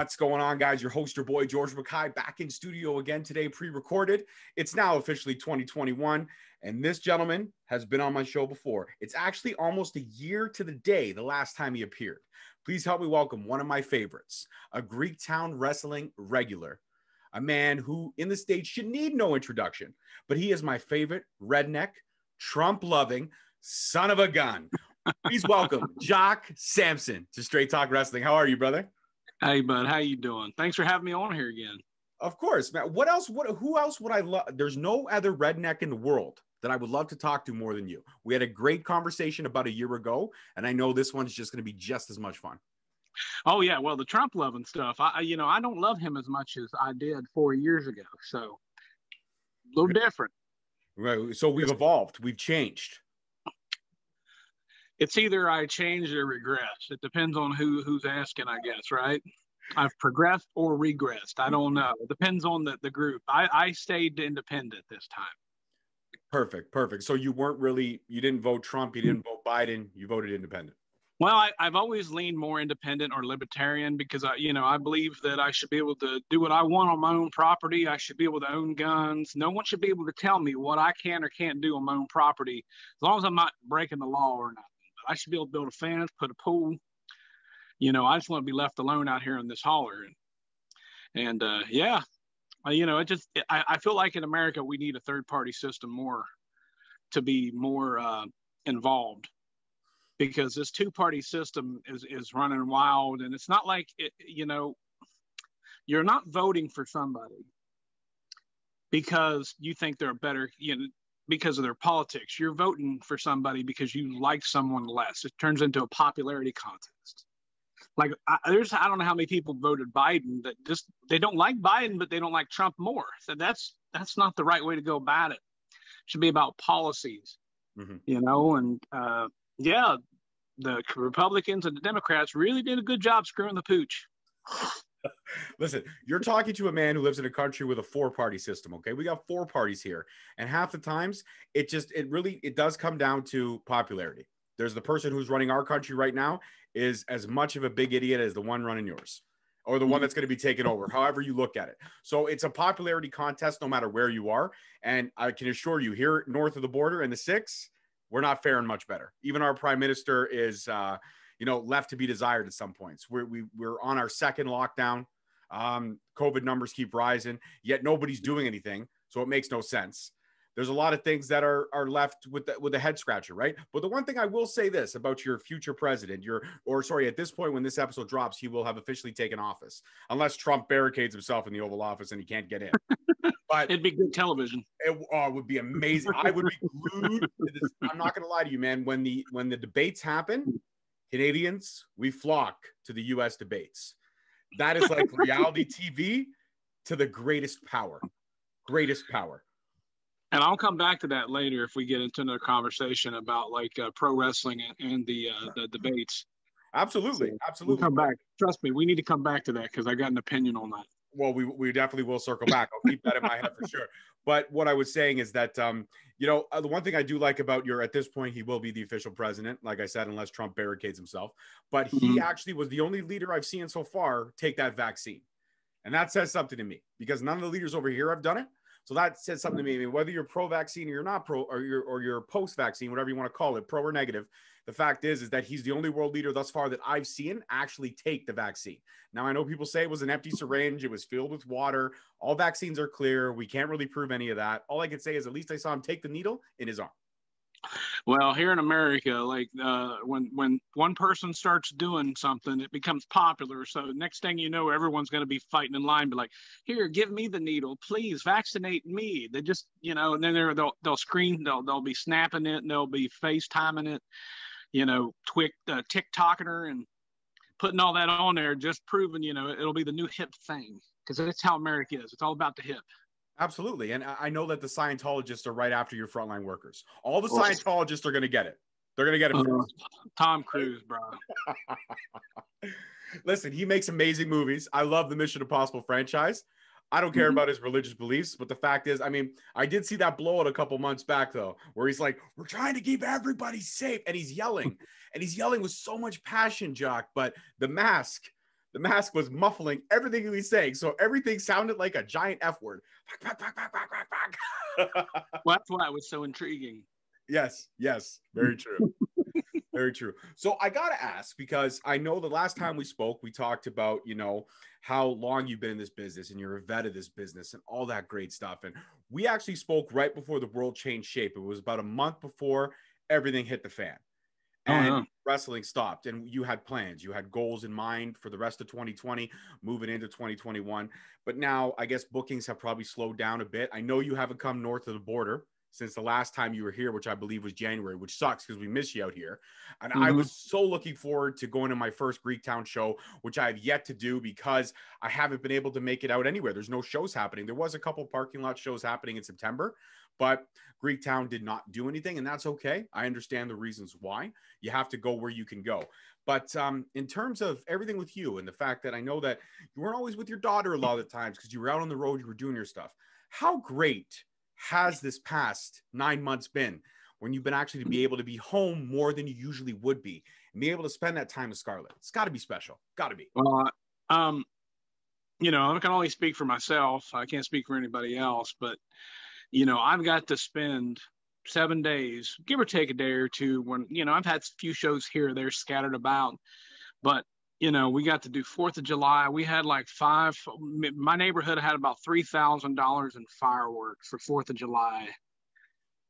What's going on, guys? Your host, your boy, George Mackay, back in studio again today, pre-recorded. It's now officially 2021, and this gentleman has been on my show before. It's actually almost a year to the day the last time he appeared. Please help me welcome one of my favorites, a Greektown wrestling regular, a man who in the States should need no introduction, but he is my favorite redneck, Trump-loving son of a gun. Please welcome Jock Samson to Straight Talk Wrestling. How are you, brother? Hey, bud. How you doing? Thanks for having me on here again. Of course, man. Who else would I love? There's no other redneck in the world that I would love to talk to more than you. We had a great conversation about a year ago, and I know this one's just going to be just as much fun. Oh, yeah. Well, the Trump loving stuff, I don't love him as much as I did 4 years ago. So a little different. Right. So we've evolved. We've changed. It's either I changed or regressed. It depends on who's asking, I guess, right? I've progressed or regressed. I don't know. It depends on the group. I stayed independent this time. Perfect. So you didn't vote Trump, you didn't vote Biden, you voted independent. Well, I've always leaned more independent or libertarian because I believe that I should be able to do what I want on my own property. I should be able to own guns. No one should be able to tell me what I can or can't do on my own property, as long as I'm not breaking the law or not. I should be able to build a fence, put a pool. I just want to be left alone out here in this holler. I feel like in America, we need a third party system more to be more involved, because this 2-party system is running wild. And it's not like, you're not voting for somebody because you think they're better, because of their politics. You're voting for somebody because you like someone less. It turns into a popularity contest. Like I don't know how many people voted Biden that just, they don't like Biden, but they don't like Trump more. So that's not the right way to go about it. It should be about policies, the Republicans and the Democrats really did a good job screwing the pooch. Listen, you're talking to a man who lives in a country with a 4-party system. Okay, we got 4 parties here, and half the times it does come down to popularity. There's the person who's running our country right now is as much of a big idiot as the one running yours, or the one that's going to be taken over, however you look at it. So it's a popularity contest no matter where you are. And I can assure you, here north of the border in the 6, we're not faring much better. Even our prime minister is left to be desired at some points. We're on our 2nd lockdown. COVID numbers keep rising, yet nobody's doing anything. So it makes no sense. There's a lot of things that are left with the head scratcher, right? But the one thing I will say this about your future president, at this point when this episode drops, he will have officially taken office, unless Trump barricades himself in the Oval Office and he can't get in. But it'd be good television. It would be amazing. I would be glued to this. I'm not going to lie to you, man. When the debates happen, Canadians, we flock to the U.S. debates. That is like reality TV to the greatest power. Greatest power. And I'll come back to that later if we get into another conversation about pro wrestling and the debates. Absolutely. We'll come back. Trust me, we need to come back to that because I got an opinion on that. Well, we definitely will circle back. I'll keep that in my head for sure. But what I was saying is that, the one thing I do like about at this point, he will be the official president, like I said, unless Trump barricades himself. But he actually was the only leader I've seen so far take that vaccine. And that says something to me because none of the leaders over here have done it. So that says something to me. I mean, whether you're pro-vaccine or you're not pro, or you're post-vaccine, whatever you want to call it, pro or negative, the fact is that he's the only world leader thus far that I've seen actually take the vaccine. Now, I know people say it was an empty syringe. It was filled with water. All vaccines are clear. We can't really prove any of that. All I can say is at least I saw him take the needle in his arm. Well, here in America, when one person starts doing something, it becomes popular. So next thing you know, everyone's going to be fighting in line, be like, "Here, give me the needle, please, vaccinate me." They just, and then they'll screen, they'll be snapping it, and they'll be FaceTiming it, TikToking her and putting all that on there, just proving, it'll be the new hip thing because that's how America is. It's all about the hip. Absolutely. And I know that the Scientologists are right after your frontline workers. All the Scientologists are going to get it. They're going to get it first. Tom Cruise, bro. Listen, he makes amazing movies. I love the Mission Impossible franchise. I don't care about his religious beliefs, but the fact is, I did see that blowout a couple months back, though, where he's like, "We're trying to keep everybody safe." And he's yelling with so much passion, Jock. But the mask the mask was muffling everything he was saying. So everything sounded like a giant F word. Well, that's why it was so intriguing. Yes, very true. Very true. So I got to ask, because I know the last time we spoke, we talked about, how long you've been in this business and you're a vet of this business and all that great stuff. And we actually spoke right before the world changed shape. It was about a month before everything hit the fan and wrestling stopped, and you had plans, you had goals in mind for the rest of 2020, moving into 2021. But now I guess bookings have probably slowed down a bit. I know you haven't come north of the border since the last time you were here, which I believe was January, which sucks because we miss you out here. And I was so looking forward to going to my first Greektown show, which I have yet to do because I haven't been able to make it out anywhere. There's no shows happening. There was a couple parking lot shows happening in September, but Greektown did not do anything, and that's okay. I understand the reasons why. You have to go where you can go. But in terms of everything with you and the fact that I know that you weren't always with your daughter a lot of the times because you were out on the road, you were doing your stuff. How great has this past 9 months been when you've been actually to be able to be home more than you usually would be and be able to spend that time with Scarlett? It's got to be special. Got to be. Well, I can only speak for myself. I can't speak for anybody else, but I've got to spend 7 days, give or take a day or two, when, I've had a few shows here or there scattered about, but we got to do 4th of July. We had like my neighborhood had about $3,000 in fireworks for 4th of July.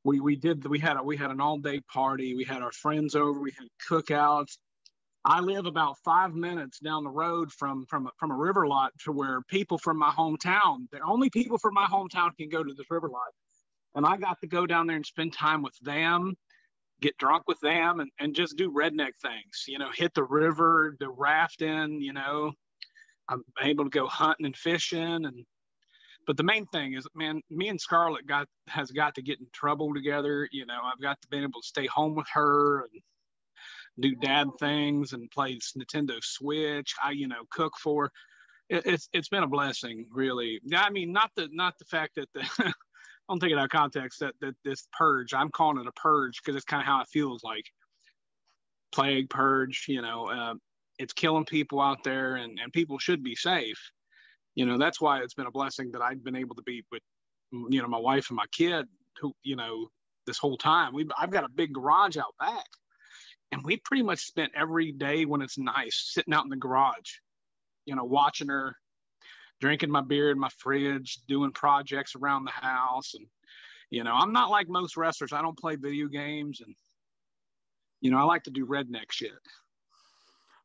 We had an all day party. We had our friends over. We had cookouts. I live about 5 minutes down the road from a river lot to where people from my hometown, the only people from my hometown can go to this river lot. And I got to go down there and spend time with them, get drunk with them, and just do redneck things, hit the river, the rafting, I'm able to go hunting and fishing. But the main thing is, man, me and Scarlett has got to get in trouble together. I've got to be able to stay home with her and do dad things and play Nintendo Switch. I, cook for her. It's been a blessing, really. I mean, not the fact that don't take it out of context that this purge, I'm calling it a purge because it's kind of how it feels like. Plague purge, it's killing people out there, and people should be safe. That's why it's been a blessing that I've been able to be with, my wife and my kid, who, this whole time. I've got a big garage out back, and we pretty much spent every day when it's nice sitting out in the garage, watching her, drinking my beer in my fridge, doing projects around the house. And, I'm not like most wrestlers. I don't play video games, and, I like to do redneck shit.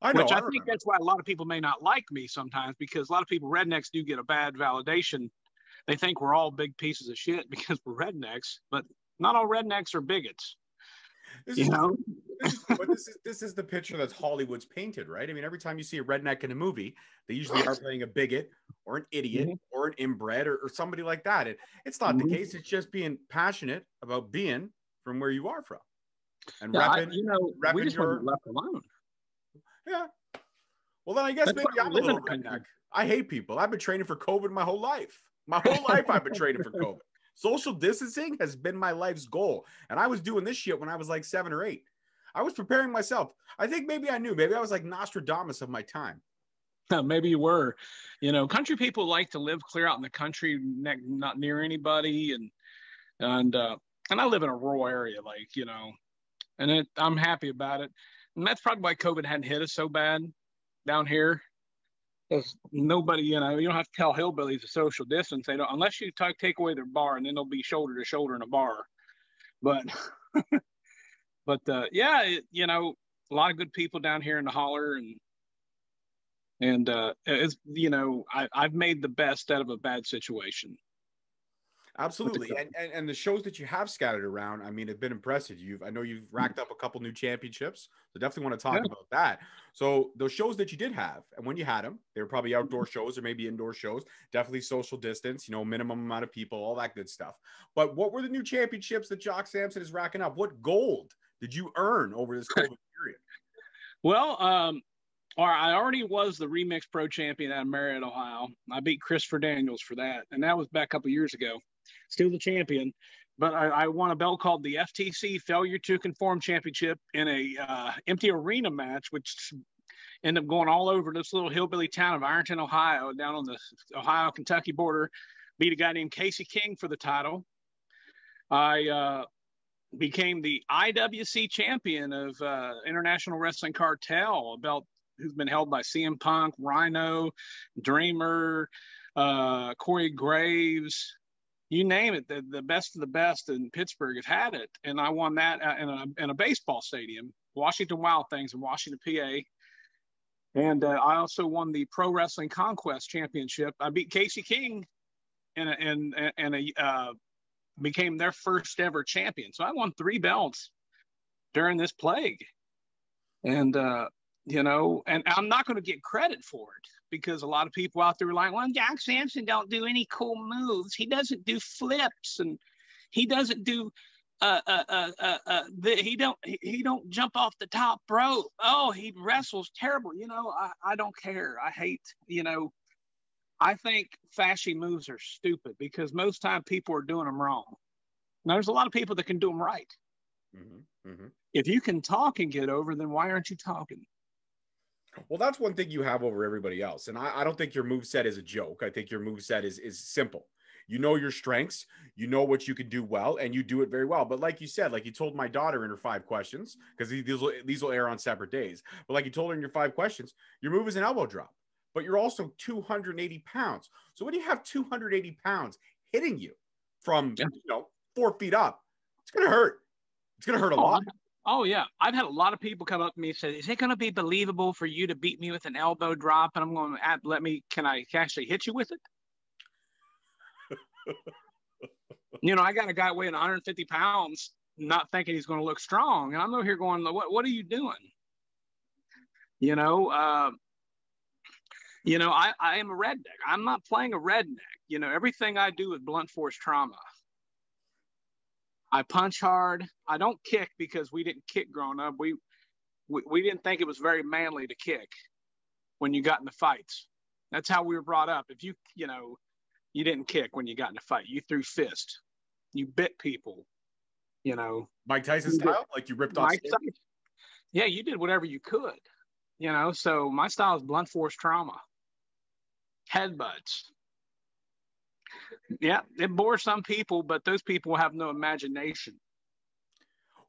I think that's why a lot of people may not like me sometimes, because a lot of people, rednecks, do get a bad validation. They think we're all big pieces of shit because we're rednecks, but not all rednecks are bigots. This is the picture that's Hollywood's painted, right? I mean, every time you see a redneck in a movie, they usually are playing a bigot or an idiot or an inbred or somebody like that. It's not the case. It's just being passionate about being from where you are from. And repping, we just want to be left alone. Yeah. Well, then I guess maybe I'm a little redneck. I hate people. I've been training for COVID my whole life. My whole life I've been training for COVID. Social distancing has been my life's goal. And I was doing this shit when I was like 7 or 8. I was preparing myself. I think maybe I knew. Maybe I was like Nostradamus of my time. Maybe you were. Country people like to live clear out in the country, not near anybody. And I live in a rural area, and I'm happy about it. And that's probably why COVID hadn't hit us so bad down here. Because nobody, you don't have to tell hillbillies to social distance. They don't, unless you take away their bar, and then they'll be shoulder to shoulder in a bar. But, yeah, a lot of good people down here in the holler, and it's, I've made the best out of a bad situation. Absolutely. And the shows that you have scattered around, I mean, have been impressive. I know you've racked up a couple new championships, so definitely want to talk about that. So those shows that you did have, and when you had them, they were probably outdoor shows or maybe indoor shows, definitely social distance, minimum amount of people, all that good stuff. But what were the new championships that Jock Samson is racking up? What gold did you earn over this COVID period? Well, I already was the Remix Pro champion out of Marietta, Ohio. I beat Christopher Daniels for that, and that was back a couple years ago. Still the champion, but I won a belt called the FTC Failure to Conform Championship in a empty arena match, which Ended up going all over this little hillbilly town of Ironton, Ohio, down on the Ohio-Kentucky border. Beat a guy named Casey King for the title. I became the IWC champion of International Wrestling Cartel, a belt who's been held by CM Punk, Rhino, Dreamer, Corey Graves, you name it. The best of the best in Pittsburgh have had it. And I won that in a baseball stadium, Washington Wild Things in Washington, PA. And I also won the Pro Wrestling Conquest Championship. I beat Casey King and became their first ever champion. So I won 3 belts during this plague. And, and I'm not going to get credit for it because a lot of people out there are like, well, Jock Samson don't do any cool moves. He doesn't do flips and he doesn't do, he don't jump off the top rope. Oh, he wrestles terrible. I don't care. I hate, I think flashy moves are stupid because most time people are doing them wrong. Now, there's a lot of people that can do them right. Mm-hmm. Mm-hmm. If you can talk and get over, then why aren't you talking? Well, that's one thing you have over everybody else. And I don't think your moveset is a joke. I think your moveset is simple. You know your strengths, you know what you can do well, and you do it very well. But like you said, like you told my daughter in her 5 questions, because these will air on separate days. But like you told her in your 5 questions, your move is an elbow drop. But you're also 280 pounds. So when you have 280 pounds hitting you from 4 feet up, it's going to hurt. It's going to hurt a lot. Oh, yeah. I've had a lot of people come up to me and say, is it going to be believable for you to beat me with an elbow drop? And I'm going, can I actually hit you with it? I got a guy weighing 150 pounds, not thinking he's going to look strong. And I'm over here going, what are you doing? I am a redneck. I'm not playing a redneck. Everything I do is blunt force trauma. I punch hard. I don't kick because we didn't kick growing up. We didn't think it was very manly to kick when you got in the fights. That's how we were brought up. If you didn't kick when you got in a fight. You threw fists. You bit people. Mike Tyson style? Like you ripped off skin? Yeah, you did whatever you could. So my style is blunt force trauma. Headbutts. Yeah, it bores some people, but those people have no imagination.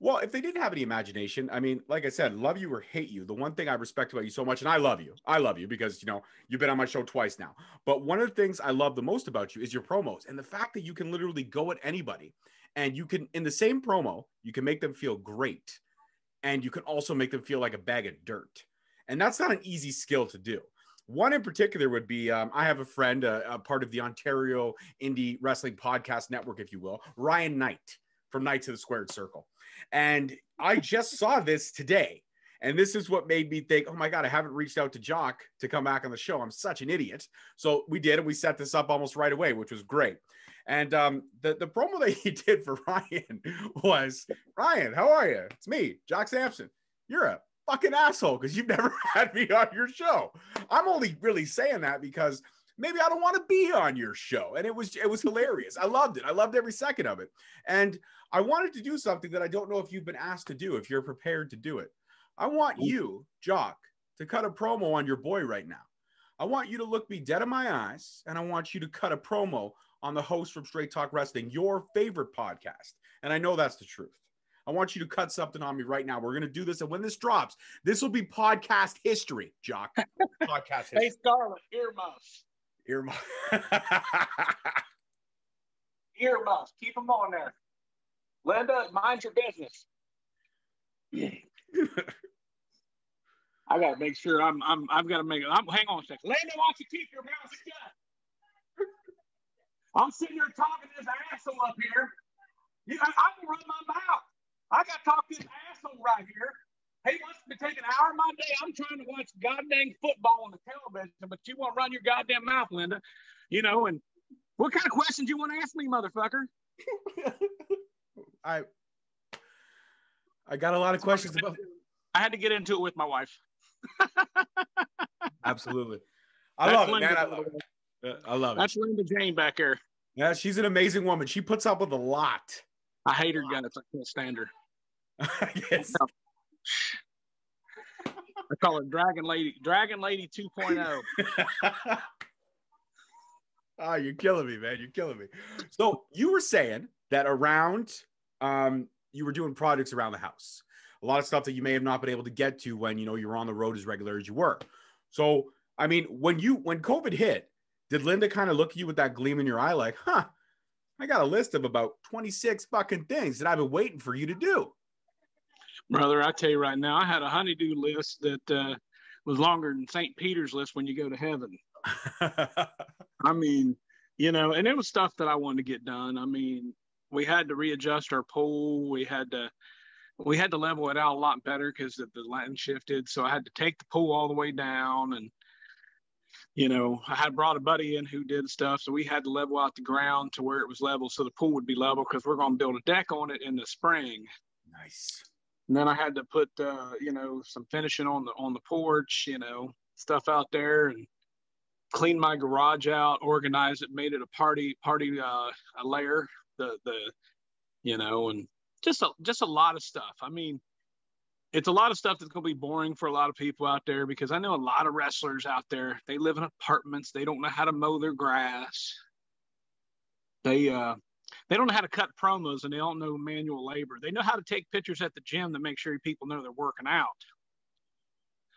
Well, if they didn't have any imagination, I mean, like I said, love you or hate you, the one thing I respect about you so much, and I love you because, you've been on my show twice now. But one of the things I love the most about you is your promos and the fact that you can literally go at anybody and you can, in the same promo, you can make them feel great. And you can also make them feel like a bag of dirt. And that's not an easy skill to do. One in particular would be, I have a friend, a part of the Ontario Indie Wrestling Podcast Network, if you will, Ryan Knight from Knights of the Squared Circle. And I just saw this today. And this is what made me think, oh my God, I haven't reached out to Jock to come back on the show. I'm such an idiot. So we did, and we set this up almost right away, which was great. And the promo that he did for Ryan was, Ryan, how are you? It's me, Jock Samson. You're a fucking asshole because you've never had me on your show. I'm only really saying that because maybe I don't want to be on your show. And it was hilarious. I loved it. I loved every second of it. And I wanted to do something that I don't know if you've been asked to do, if you're prepared to do it. I want you, Jock, to cut a promo on your boy right now. I want you to look me dead in my eyes, and I want you to cut a promo on the host from Straight Talk Wrestling, your favorite podcast. And I know that's the truth. I want you to cut something on me right now. We're going to do this. And when this drops, this will be podcast history, Jock. Podcast history. Hey, Scarlett, earmuffs. Earmuffs. Earmuffs. Keep them on there. Linda, mind your business. I got to make sure I've got to make it. Hang on a second. Linda, why don't you keep your mouth shut? I'm sitting here talking to this asshole up here. I can run my mouth. I got to talk to this asshole right here. He wants to take an hour of my day. I'm trying to watch goddamn football on the television, but you want to run your goddamn mouth, Linda. And what kind of questions you want to ask me, motherfucker? I got a lot of questions about. I had to get into it with my wife. Absolutely. I love it, man. I love it. That's Linda Jane back there. Yeah, she's an amazing woman. She puts up with a lot. I hate her guts. I can't stand her. Yes. I call her Dragon Lady 2.0. Ah, you're killing me, man. You're killing me. So you were saying that around, you were doing projects around the house, a lot of stuff that you may have not been able to get to when, you were on the road as regular as you were. So, I mean, when COVID hit, did Linda kind of look at you with that gleam in your eye like, huh, I got a list of about 26 fucking things that I've been waiting for you to do? Brother, I tell you right now, I had a honeydew list that was longer than St. Peter's list when you go to heaven. I mean, and it was stuff that I wanted to get done. I mean, we had to readjust our pool. We had to level it out a lot better because the land shifted. So I had to take the pool all the way down, and I had brought a buddy in who did stuff. So we had to level out the ground to where it was level, so the pool would be level because we're going to build a deck on it in the spring. Nice. And then I had to put some finishing on the porch, stuff out there, and clean my garage out, organize it, made it a party a layer, and just a lot of stuff. I mean, it's a lot of stuff that's going to be boring for a lot of people out there because I know a lot of wrestlers out there. They live in apartments. They don't know how to mow their grass. They don't know how to cut promos, and they don't know manual labor. They know how to take pictures at the gym to make sure people know they're working out.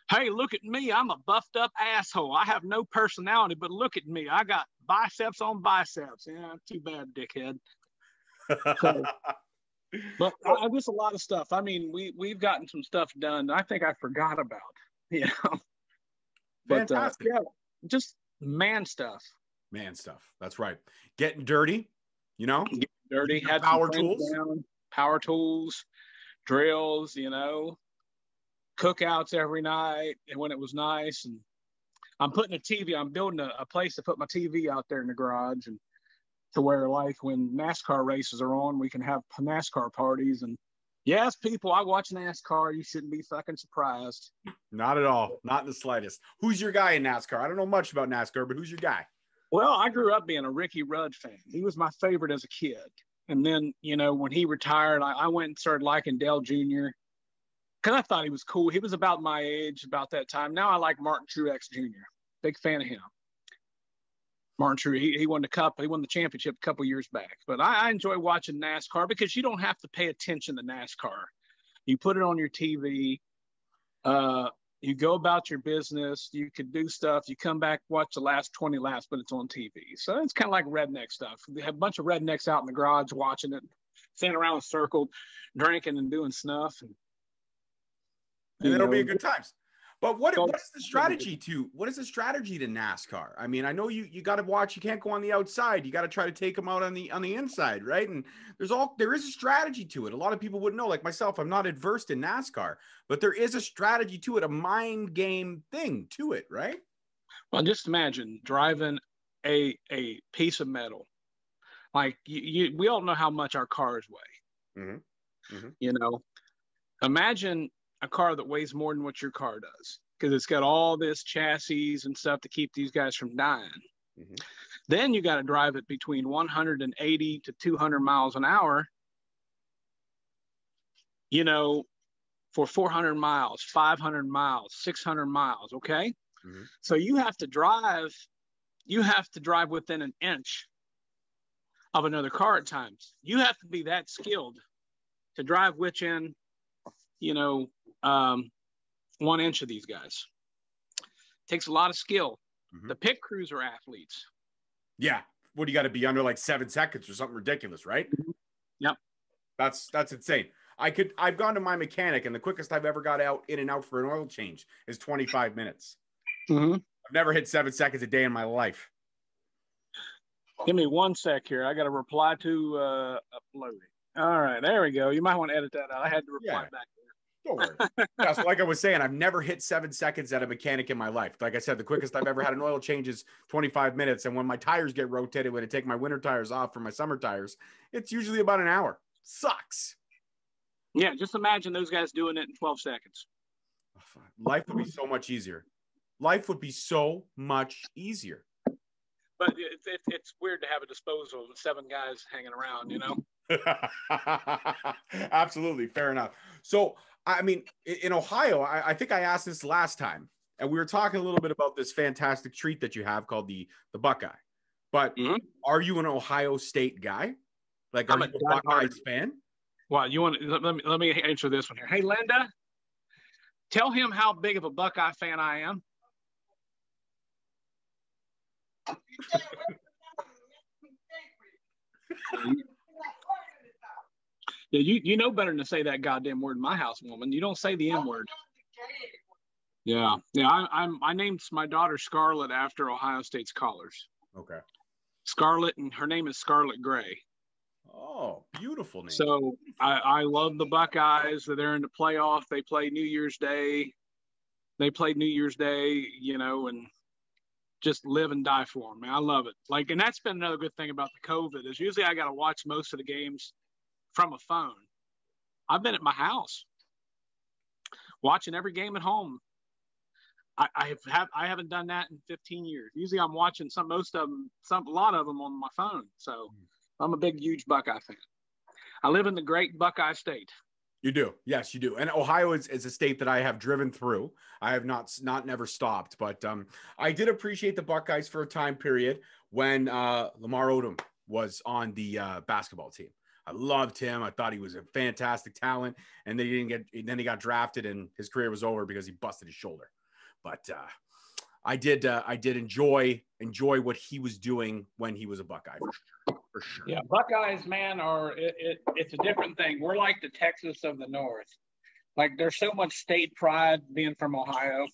Hey, look at me. I'm a buffed up asshole. I have no personality, but look at me. I got biceps on biceps. Yeah, too bad, dickhead. So, but just a lot of stuff. I mean, we've gotten some stuff done I think I forgot about, But Fantastic. just man stuff. Man stuff. That's right. Getting dirty, Getting dirty. Had power tools. Power tools, drills, cookouts every night and when it was nice. And I'm building a place to put my TV out there in the garage, and to where, like, when NASCAR races are on, we can have NASCAR parties. And yes, people, I watch NASCAR. You shouldn't be fucking surprised. Not at all. Not in the slightest. Who's your guy in NASCAR? I don't know much about NASCAR, but who's your guy? Well, I grew up being a Ricky Rudd fan. He was my favorite as a kid. And then, when he retired, I went and started liking Dale Jr. because I thought he was cool. He was about my age about that time. Now I like Martin Truex Jr. Big fan of him. Martin Truex, he won the cup. He won the championship a couple years back. But I enjoy watching NASCAR because you don't have to pay attention to NASCAR. You put it on your TV. You go about your business. You could do stuff. You come back, watch the last 20 laps, but it's on TV. So it's kind of like redneck stuff. We have a bunch of rednecks out in the garage watching it, standing around in a circle, drinking and doing snuff. And it'll be good times. But what is the strategy to NASCAR? I mean, I know you got to watch. You can't go on the outside. You got to try to take them out on the inside, right? And there is a strategy to it. A lot of people wouldn't know. Like myself, I'm not adversed in NASCAR, but there is a strategy to it, a mind game thing to it, right? Well, just imagine driving a piece of metal. Like we all know how much our cars weigh. Mm-hmm. Mm-hmm. Imagine a car that weighs more than what your car does, because it's got all this chassis and stuff to keep these guys from dying. Mm-hmm. Then you got to drive it between 180 to 200 miles an hour, for 400 miles, 500 miles, 600 miles. Okay. Mm-hmm. So you have to drive within an inch of another car at times. You have to be that skilled to drive within, 1 inch of these guys. Takes a lot of skill. Mm-hmm. The pit crews are athletes. Yeah. What do you got to be under like 7 seconds or something ridiculous, right? Mm-hmm. Yep. That's insane. I've gone to my mechanic, and the quickest I've ever got in and out for an oil change is 25 minutes. Mm-hmm. I've never hit 7 seconds a day in my life. Give me 1 sec here. I got to reply to uploading. All right, there we go. You might want to edit that out. I had to reply back there. Don't worry. Yeah, so like I was saying, I've never hit 7 seconds at a mechanic in my life. Like I said, the quickest I've ever had an oil change is 25 minutes. And when my tires get rotated, when I take my winter tires off for my summer tires, it's usually about an hour. Sucks. Yeah, just imagine those guys doing it in 12 seconds. Life would be so much easier. Life would be so much easier. But it's weird to have a disposal of 7 guys hanging around, Absolutely. Fair enough. So I mean, in Ohio, I think I asked this last time, and we were talking a little bit about this fantastic treat that you have called the Buckeye. But are you an Ohio State guy? Like, are you a Buckeyes fan? Well, you want to, let me answer this one here. Hey, Linda, tell him how big of a Buckeye fan I am. Yeah, you know better than to say that goddamn word in my house, woman. You don't say the N word. Yeah. I named my daughter Scarlett after Ohio State's colors. Okay. Scarlett, and her name is Scarlett Gray. Oh, beautiful name. So I love the Buckeyes. They're in the playoff. They play New Year's Day. You know, and just live and die for them, man. I love it. Like, and that's been another good thing about the COVID is usually I got to watch most of the games from a phone. I've been at my house watching every game at home. I haven't done that in 15 years. Usually I'm watching a lot of them on my phone. So I'm a big, huge Buckeye fan. I live in the great Buckeye State. You do. Yes, you do. And Ohio is a state that I have driven through. I have not never stopped, but I did appreciate the Buckeyes for a time period when Lamar Odom was on the basketball team. I loved him. I thought he was a fantastic talent, and then he got drafted and his career was over because he busted his shoulder. But I did enjoy what he was doing when he was a Buckeye for sure. Yeah, Buckeyes, man, it's a different thing. We're like the Texas of the North. Like, there's so much state pride being from Ohio.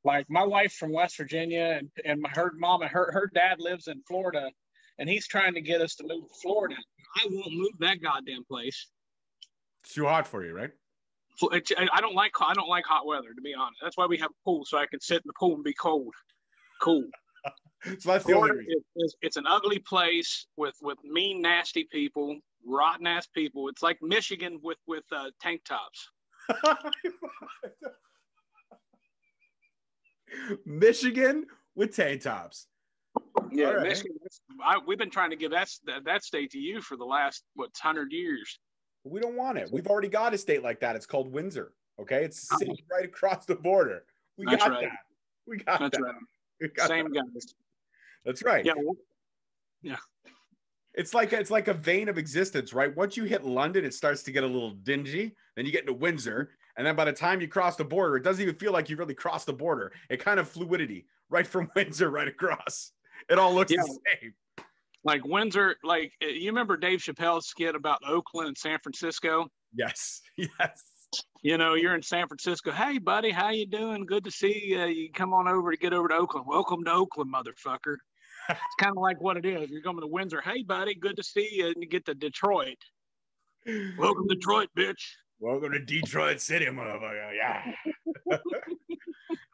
Like, my wife's from West Virginia, and her mom and her dad lives in Florida, and he's trying to get us to move to Florida. I won't move that goddamn place. It's too hot for you, right? I don't like hot weather, to be honest. That's why we have a pool, so I can sit in the pool and be cool. So that's the only reason. It's an ugly place with mean, nasty people, rotten ass people. It's like Michigan with tank tops. Michigan with tank tops. Yeah, right. Michigan. We've been trying to give that state to you for the last 100 years. We don't want it. We've already got a state like that. It's called Windsor. Okay, it's sitting right across the border. We got that. We got that. Right. Same guys. That's right. Yeah. Yeah. It's like a vein of existence, right? Once you hit London, it starts to get a little dingy. Then you get into Windsor, and then by the time you cross the border, it doesn't even feel like you really crossed the border. It kind of fluidity right from Windsor right across. It all looks the same. Like Windsor, like you remember Dave Chappelle's skit about Oakland and San Francisco? Yes. You know, you're in San Francisco. Hey, buddy, how you doing? Good to see you. You come on over to get over to Oakland. Welcome to Oakland, motherfucker. It's kind of like what it is. You're coming to Windsor. Hey, buddy, good to see you. And you get to Detroit. Welcome to Detroit, bitch. Welcome to Detroit City, motherfucker. Yeah.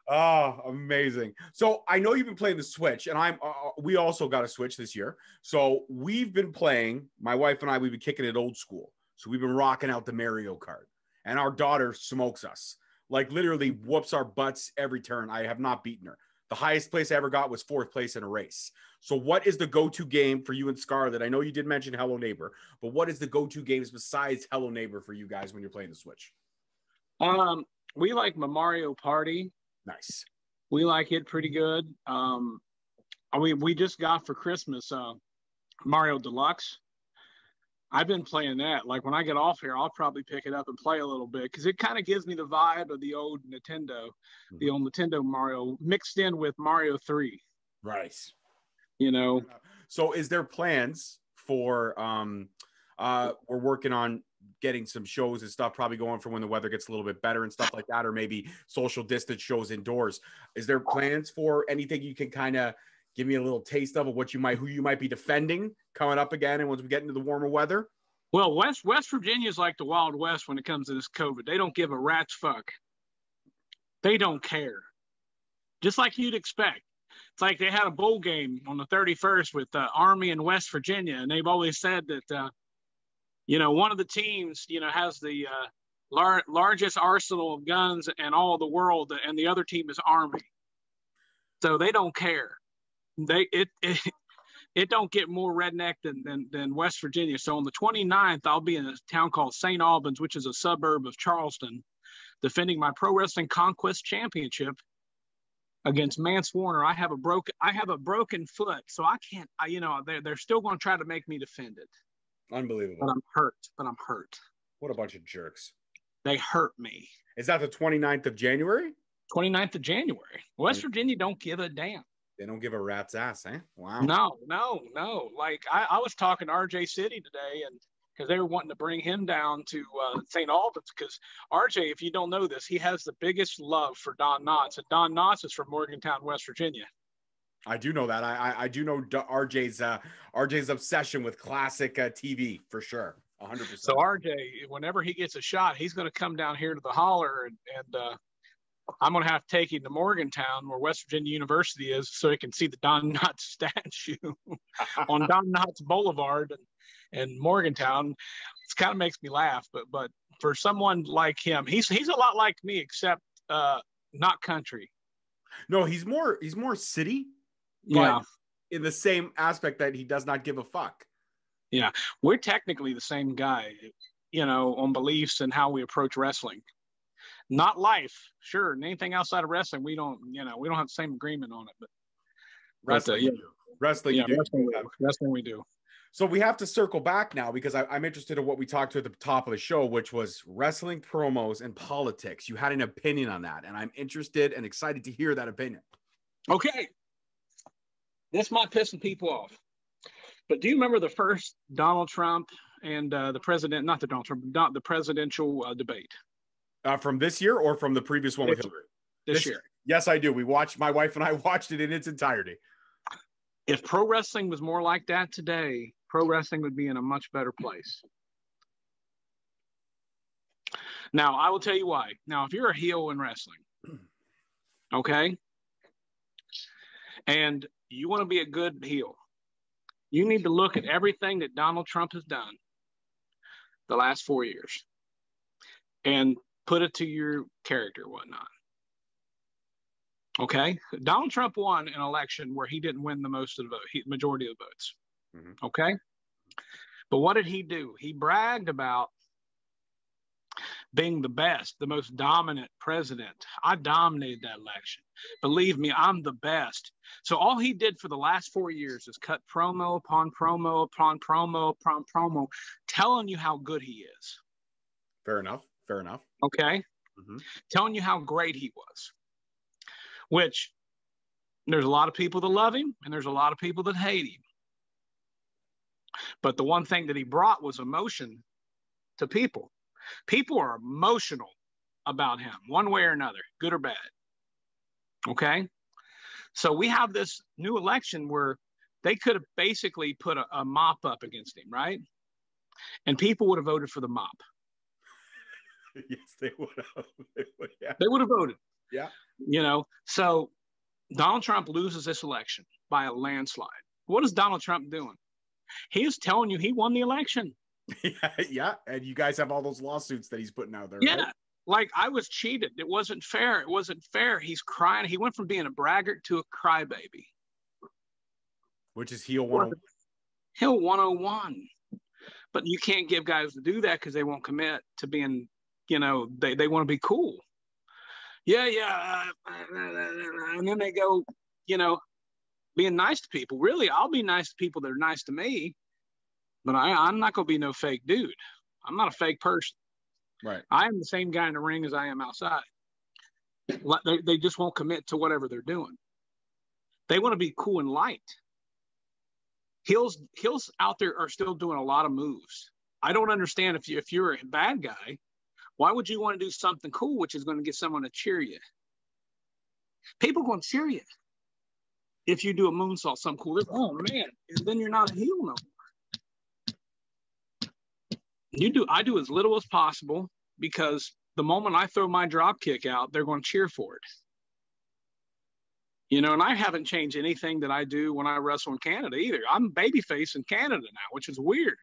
Oh, amazing. So I know you've been playing the Switch, and we also got a Switch this year. So we've been playing, my wife and I, we've been kicking it old school. So we've been rocking out the Mario Kart, and our daughter smokes us, like literally whoops our butts every turn. I have not beaten her. The highest place I ever got was 4th place in a race. So what is the go-to game for you and Scarlett? I know you did mention Hello Neighbor, but what is the go-to games besides Hello Neighbor for you guys when you're playing the Switch? We like Mario Party. Nice. We like it pretty good. We just got for Christmas Mario Deluxe. I've been playing that. Like when I get off here, I'll probably pick it up and play a little bit because it kind of gives me the vibe of the old Nintendo, the old Nintendo Mario mixed in with Mario 3. Right. You know. So is there plans for we're working on getting some shows and stuff probably going for when the weather gets a little bit better and stuff like that, or maybe social distance shows indoors. Is there plans for anything you can kind of give me a little taste of who you might be defending coming up again and once we get into the warmer weather? Well, West Virginia is like the Wild West when it comes to this COVID. They don't give a rat's fuck. They don't care. Just like you'd expect. It's like they had a bowl game on the 31st with Army and West Virginia, and they've always said that one of the teams, has the largest arsenal of guns in all the world, and the other team is Army. So they don't care. it don't get more redneck than West Virginia. So on the 29th, I'll be in a town called St. Albans, which is a suburb of Charleston, defending my Pro Wrestling Conquest Championship against Mance Warner. I have a broken foot, so I can't. They're still going to try to make me defend it. Unbelievable. But I'm hurt. What a bunch of jerks. They hurt me. Is that the 29th of January? 29th of January. West Virginia don't give a damn. They don't give a rat's ass, eh? Wow. No. Like I was talking to RJ City today, and because they were wanting to bring him down to St. Albans, because RJ, if you don't know this, he has the biggest love for Don Knotts, and Don Knotts is from Morgantown, West Virginia. I do know that. I do know RJ's obsession with classic TV for sure. 100%. So RJ, whenever he gets a shot, he's going to come down here to the holler, and I'm going to have to take him to Morgantown, where West Virginia University is, so he can see the Don Knotts statue on Don Knotts Boulevard and Morgantown. It kind of makes me laugh, but for someone like him, he's a lot like me, except not country. No, he's more city. Yeah. In the same aspect that he does not give a fuck. Yeah. We're technically the same guy, on beliefs and how we approach wrestling. Not life. Sure. And anything outside of wrestling, we don't have the same agreement on it, but wrestling, wrestling we do. So we have to circle back now, because I'm interested in what we talked to at the top of the show, which was wrestling promos and politics. You had an opinion on that, and I'm interested and excited to hear that opinion. Okay. This might piss some people off, but do you remember the first Donald Trump and the presidential debate? From this year or from the previous one with Hillary? This year. Yes, I do. My wife and I watched it in its entirety. If pro wrestling was more like that today, pro wrestling would be in a much better place. Now, I will tell you why. Now, if you're a heel in wrestling, okay, and you want to be a good heel, you need to look at everything that Donald Trump has done the last 4 years and put it to your character, whatnot. Okay, Donald Trump won an election where he didn't win the majority of the votes. Mm-hmm. Okay, but what did he do? He bragged about being the best, the most dominant president. I dominated that election. Believe me, I'm the best. So all he did for the last 4 years is cut promo upon promo upon promo upon promo, telling you how good he is. Fair enough. Okay. Mm-hmm. Telling you how great he was. Which there's a lot of people that love him and there's a lot of people that hate him. But the one thing that he brought was emotion to people. People are emotional about him one way or another, good or bad. Okay. So we have this new election where they could have basically put a mop up against him, right? And people would have voted for the mop. Yes, they would have. They would have voted. Yeah. So Donald Trump loses this election by a landslide. What is Donald Trump doing? He is telling you he won the election. Yeah. And you guys have all those lawsuits that he's putting out there. Yeah. Right? Like, I was cheated. It wasn't fair. He's crying. He went from being a braggart to a crybaby. Which is heel 101. Heel 101. But you can't give guys to do that because they won't commit to being, they want to be cool. Yeah. And then they go, being nice to people. Really, I'll be nice to people that are nice to me, but I'm not going to be no fake dude. I'm not a fake person. Right. I am the same guy in the ring as I am outside. They just won't commit to whatever they're doing. They want to be cool and light. Heels out there are still doing a lot of moves. I don't understand if you're a bad guy, why would you want to do something cool, which is going to get someone to cheer you? People are going to cheer you. If you do a moonsault, something cool, oh man, and then you're not a heel no more. I do as little as possible, because the moment I throw my drop kick out, they're going to cheer for it. And I haven't changed anything that I do when I wrestle in Canada either. I'm babyface in Canada now, which is weird.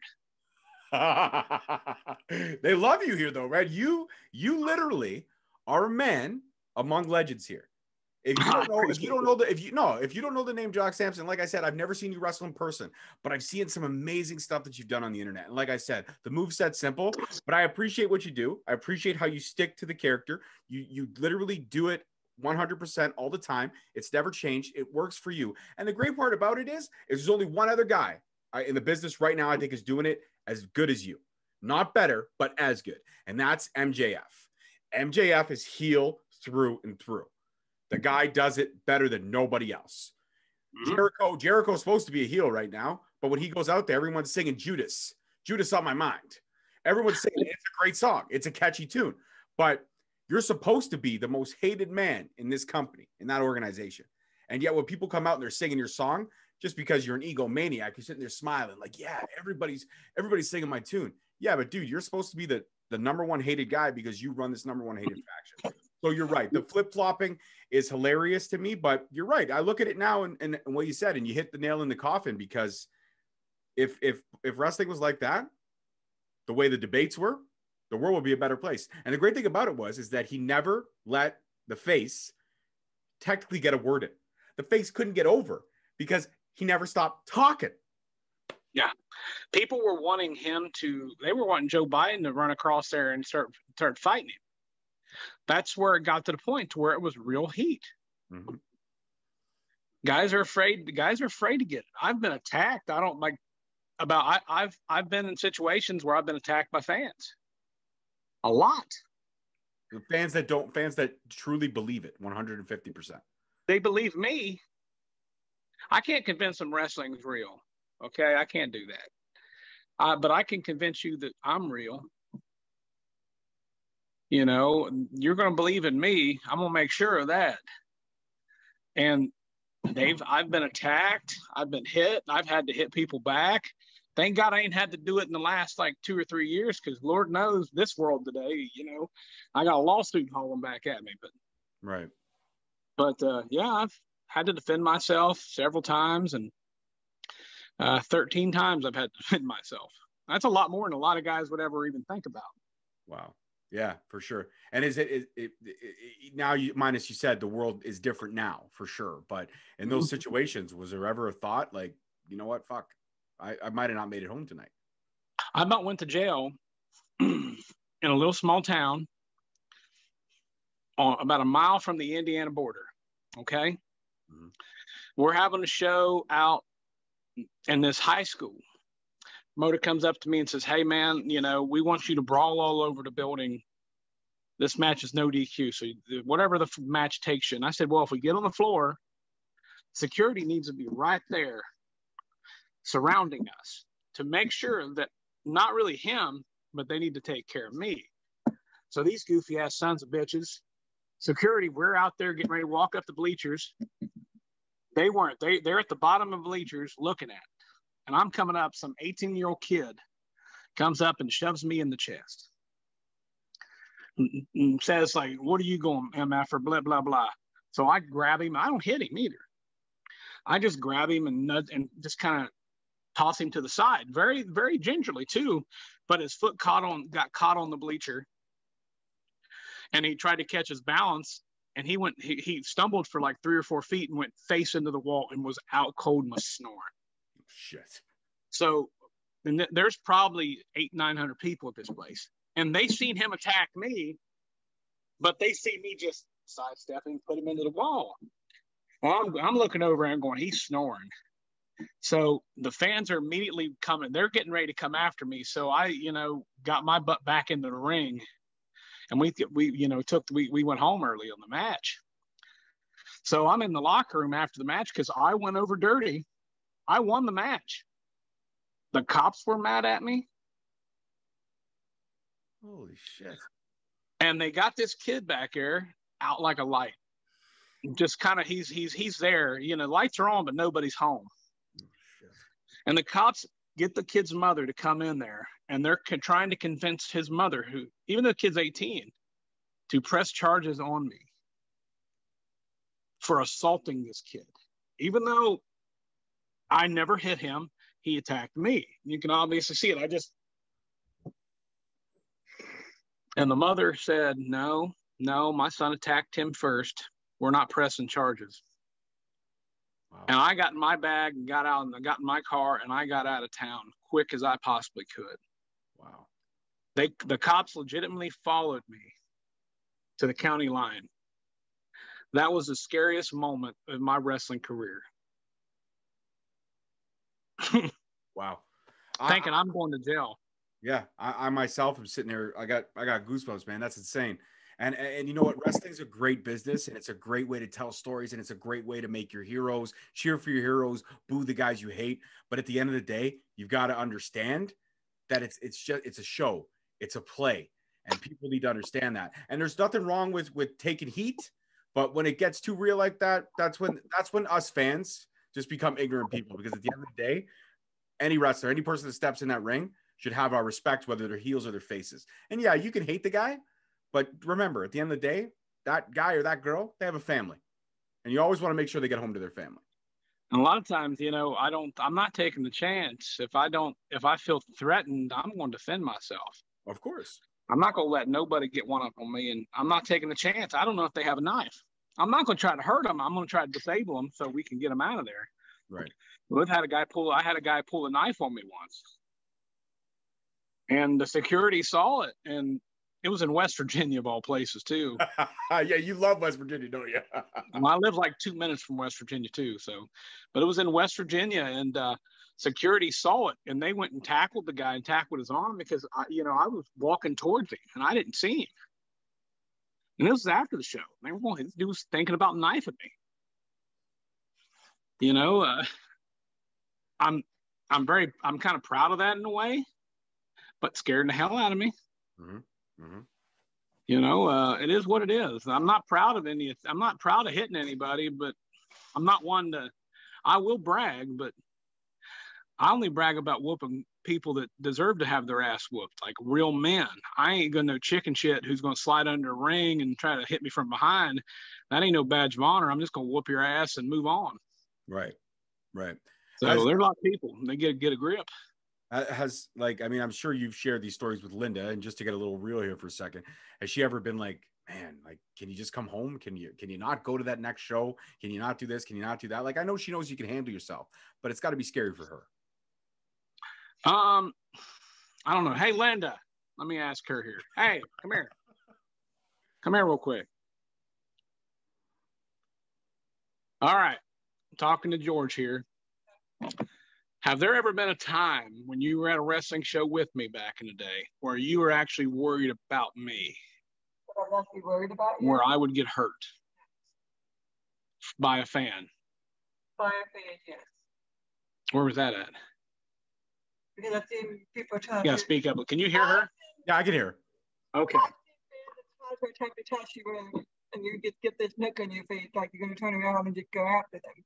They love you here though, right? You literally are a man among legends here. If you don't know, if you don't know the name Jock Samson, like I said, I've never seen you wrestle in person, but I've seen some amazing stuff that you've done on the internet. And like I said, the moveset's simple, but I appreciate what you do. I appreciate how you stick to the character. You literally do it 100% all the time. It's never changed. It works for you. And the great part about it is there's only one other guy in the business right now I think is doing it as good as you. Not better, but as good. And that's MJF. MJF is heel through and through. The guy does it better than nobody else. Jericho's supposed to be a heel right now, but when he goes out there, everyone's singing Judas on my mind. Everyone's singing, it's a great song. It's a catchy tune, but you're supposed to be the most hated man in this company, in that organization. And yet when people come out and they're singing your song, just because you're an egomaniac, you're sitting there smiling like, yeah, everybody's singing my tune. Yeah, but dude, you're supposed to be the number one hated guy because you run this number one hated faction. So you're right. The flip-flopping is hilarious to me, but you're right. I look at it now and what you said, and you hit the nail in the coffin, because if wrestling was like that, the way the debates were, the world would be a better place. And the great thing about it is that he never let the face technically get a word in. The face couldn't get over because he never stopped talking. Yeah. People were wanting they were wanting Joe Biden to run across there and start fighting him. That's where it got to the point to where it was real heat. Mm-hmm. Guys are afraid to get it. I've been attacked. I've been in situations where I've been attacked by fans. A lot. The fans that truly believe it 150%. They believe me. I can't convince them wrestling is real. Okay, I can't do that. But I can convince you that I'm real. You know, you're going to believe in me. I'm going to make sure of that. And I've been attacked. I've been hit. I've had to hit people back. Thank God I ain't had to do it in the last like 2 or 3 years, because Lord knows this world today, I got a lawsuit hauling back at me. Right. But yeah, I've had to defend myself several times, and 13 times I've had to defend myself. That's a lot more than a lot of guys would ever even think about. Wow. Yeah, for sure. And is it now, minus you said the world is different now, for sure. But in those situations, was there ever a thought like, you know what, fuck, I might have not made it home tonight? I about went to jail in a little small town about a mile from the Indiana border. Okay. Mm-hmm. We're having a show out in this high school. Motor comes up to me and says, hey man, we want you to brawl all over the building. This match is no DQ. So whatever the match takes you. And I said, well, if we get on the floor, security needs to be right there surrounding us to make sure that not really him, but they need to take care of me. So these goofy ass sons of bitches, security, we're out there getting ready to walk up the bleachers. They weren't. They're at the bottom of the bleachers looking at it. And I'm coming up, some 18-year-old kid comes up and shoves me in the chest. And says, like, what are you going, MF, or blah, blah, blah. So I grab him. I don't hit him either. I just grab him and just kind of toss him to the side. Very, very gingerly, too. But his foot got caught on the bleacher. And he tried to catch his balance. And he stumbled for like 3 or 4 feet and went face into the wall and was out cold and was snoring. Shit. So there's probably 800-900 people at this place, and they seen him attack me, but they see me just sidestepping, put him into the wall. Well, I'm looking over and going, he's snoring. So the fans are immediately coming. They're getting ready to come after me. So I, got my butt back into the ring, and we went home early on the match. So I'm in the locker room after the match because I went over dirty. I won the match. The cops were mad at me. Holy shit. And they got this kid back there out like a light. Just kind of, he's there. Lights are on, but nobody's home. Oh, shit. And the cops get the kid's mother to come in there. And they're trying to convince his mother, who, even though the kid's 18, to press charges on me for assaulting this kid. Even though I never hit him, he attacked me. You can obviously see it. And the mother said, no, my son attacked him first. we're not pressing charges. Wow. And I got in my bag and got out and I got in my car and I got out of town quick as I possibly could. Wow. The cops legitimately followed me to the county line. That was the scariest moment of my wrestling career. Wow. Thinking I'm going to jail. Yeah, I myself am sitting there. I got goosebumps, man. That's insane. And you know what? Wrestling's a great business, and it's a great way to tell stories, and it's a great way to make your heroes, cheer for your heroes, boo the guys you hate. But at the end of the day, you've got to understand that it's a show, it's a play, and people need to understand that. And there's nothing wrong with taking heat, but when it gets too real like that, that's when us fans just become ignorant people. Because at the end of the day, any wrestler, any person that steps in that ring should have our respect, whether they're heels or their faces. And yeah, you can hate the guy, but remember, at the end of the day, that guy or that girl, they have a family. And you always want to make sure they get home to their family. And a lot of times, I'm not taking the chance. If I feel threatened, I'm going to defend myself. Of course. I'm not going to let nobody get one up on me, and I'm not taking the chance. I don't know if they have a knife. I'm not going to try to hurt them. I'm going to try to disable them so we can get them out of there. Right. I had a guy pull a knife on me once. And the security saw it, and it was in West Virginia, of all places, too. Yeah, you love West Virginia, don't you? Well, I live like 2 minutes from West Virginia, too. But it was in West Virginia, and security saw it, and they went and tackled the guy and tackled his arm because, I was walking towards him, and I didn't see him. And this was after the show. They were going, this dude was thinking about knifing me. I'm kind of proud of that in a way, but scared the hell out of me. Mm-hmm. Mm-hmm. It is what it is. I'm not proud of hitting anybody, but I'm not one I will brag, but I only brag about whooping people that deserve to have their ass whooped, like real men. I ain't gonna no chicken shit who's gonna slide under a ring and try to hit me from behind. That ain't no badge of honor. I'm just gonna whoop your ass and move on. Right. So there's a lot of people, they get a grip. I'm sure you've shared these stories with Linda, and just to get a little real here for a second, has she ever been like, man, like, can you just come home? Can you not go to that next show? Can you not do this? Can you not do that? Like, I know she knows you can handle yourself, but it's got to be scary for her. I don't know. Hey, Linda, let me ask her here. Hey, come here. Come here real quick. All right. I'm talking to George here. Have there ever been a time when you were at a wrestling show with me back in the day where you were actually worried about me? I was actually worried about you? Where I would get hurt by a fan? By a fan, yes. Where was that at? Because I've seen people trying to speak up. Can you hear her? Yeah, I can hear her. Okay. I've seen fans to touch you and you just get this look on your face like you're going to turn around and just go after them.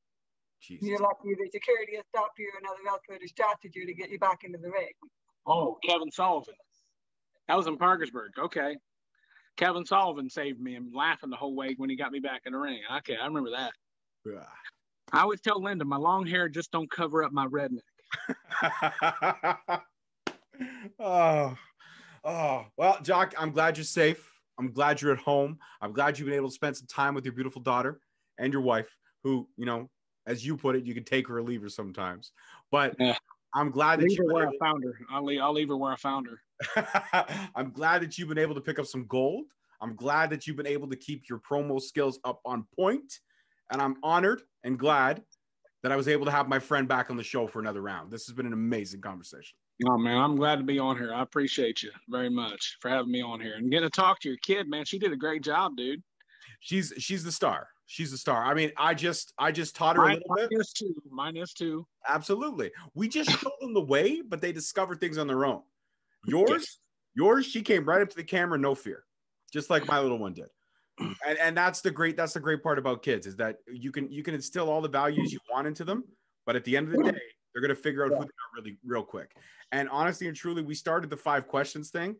Jesus. You're lucky the security has stopped you, another wrestler distracted you to get you back into the ring. Oh, Kevin Sullivan. That was in Parkersburg. Okay. Kevin Sullivan saved me and laughing the whole way when he got me back in the ring. Okay, I remember that. Yeah. I always tell Linda, my long hair just don't cover up my redneck. Well, Jock, I'm glad you're safe. I'm glad you're at home. I'm glad you've been able to spend some time with your beautiful daughter and your wife, who, as you put it, you can take her or leave her sometimes. But yeah. I'm glad that I found her. I'll leave her where I found her. I'm glad that you've been able to pick up some gold. I'm glad that you've been able to keep your promo skills up on point. And I'm honored and glad that I was able to have my friend back on the show for another round. This has been an amazing conversation. Oh, man, I'm glad to be on here. I appreciate you very much for having me on here and getting to talk to your kid, man. She did a great job, dude. She's the star. She's the star. I mean, I just taught her a little bit. Mine is too. Absolutely. We just showed them the way, but they discover things on their own. Yours, she came right up to the camera, no fear, just like my little one did. And that's the great part about kids, is that you can instill all the values you want into them, but at the end of the day, they're going to figure out who they are really real quick. And honestly and truly, we started the 5 questions thing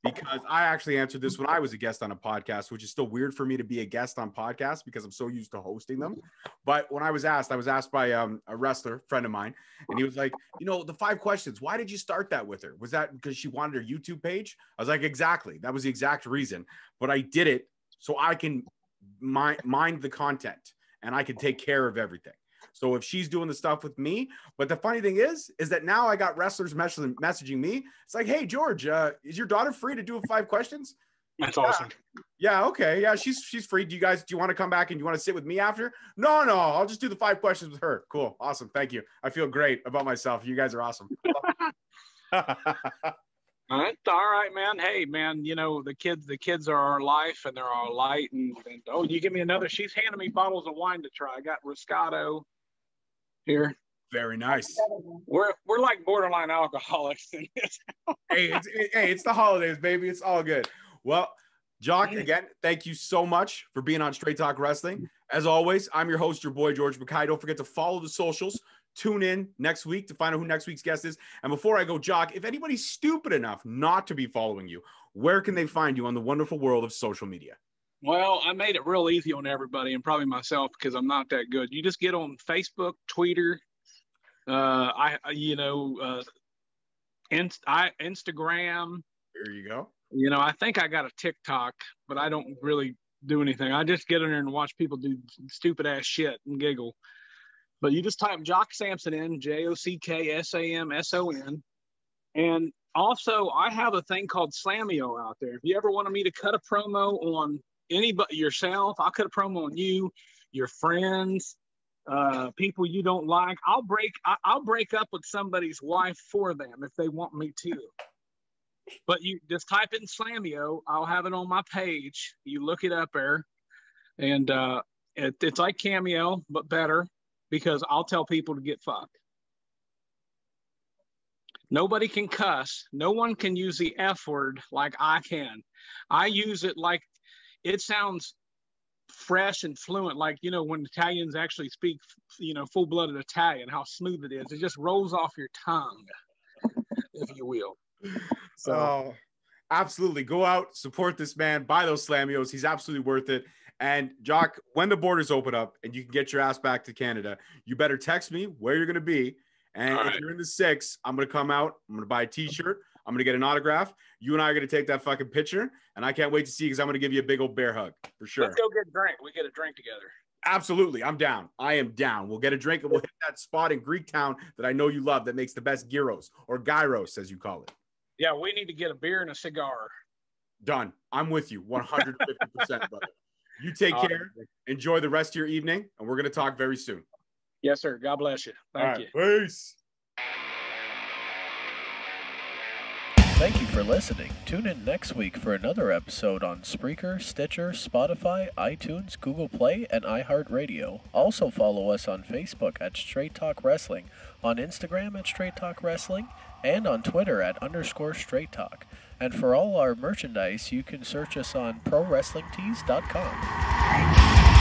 because I actually answered this when I was a guest on a podcast, which is still weird for me to be a guest on podcasts because I'm so used to hosting them. But when I was asked by a wrestler friend of mine, and he was like, the 5 questions, why did you start that with her? Was that because she wanted her YouTube page? I was like, exactly. That was the exact reason. But I did it so I can mind the content, and I can take care of everything. So if she's doing the stuff with me, but the funny thing is that now I got wrestlers messaging me. It's like, hey, George, is your daughter free to do 5 questions? That's awesome. Yeah. Okay. Yeah. She's free. Do you want to come back and you want to sit with me after? No, I'll just do the 5 questions with her. Cool. Awesome. Thank you. I feel great about myself. You guys are awesome. That's all right, man. Hey, man, you know, the kids are our life and they're our light. And oh, you give me another. She's handing me bottles of wine to try. I got Roscato here. Very nice. We're like borderline alcoholics in this. It's the holidays, baby. It's all good. Well, Jock, again, thank you so much for being on Straight Talk Wrestling. As always, I'm your host, your boy, George Mackay. Don't forget to follow the socials. Tune in next week to find out who next week's guest is. And before I go, Jock, if anybody's stupid enough not to be following you, where can they find you on the wonderful world of social media? Well, I made it real easy on everybody and probably myself because I'm not that good. You just get on Facebook, Twitter, Instagram. There you go. You know, I think I got a TikTok, but I don't really do anything. I just get in there and watch people do stupid ass shit and giggle. But you just type Jock Samson in, JockSamson. And also, I have a thing called Slameo out there. If you ever wanted me to cut a promo on anybody, yourself, I'll cut a promo on you, your friends, people you don't like. I'll break up with somebody's wife for them if they want me to. But you just type in Slameo. I'll have it on my page. You look it up there. And it's like Cameo, but better. Because I'll tell people to get fucked. Nobody can cuss. No one can use the F word like I can. I use it like it sounds fresh and fluent, like, you know, when Italians actually speak, you know, full-blooded Italian, how smooth it is. It just rolls off your tongue, if you will. So, absolutely. Go out, support this man, buy those Slameos. He's absolutely worth it. And Jock, when the borders open up and you can get your ass back to Canada, you better text me where you're going to be. And if you're in the 6, I'm going to come out. I'm going to buy a t-shirt. I'm going to get an autograph. You and I are going to take that fucking picture. And I can't wait to see you because I'm going to give you a big old bear hug for sure. Let's go get a drink. We get a drink together. Absolutely. I'm down. I am down. We'll get a drink and we'll hit that spot in Greektown that I know you love that makes the best gyros or gyros, as you call it. Yeah, we need to get a beer and a cigar. Done. I'm with you 150%, brother. You take care. Enjoy the rest of your evening, and we're going to talk very soon. Yes, sir. God bless you. Thank you. Peace. Thank you for listening. Tune in next week for another episode on Spreaker, Stitcher, Spotify, iTunes, Google Play, and iHeartRadio. Also follow us on Facebook at Straight Talk Wrestling, on Instagram at Straight Talk Wrestling, and on Twitter at _Straight Talk. And for all our merchandise, you can search us on ProWrestlingTees.com.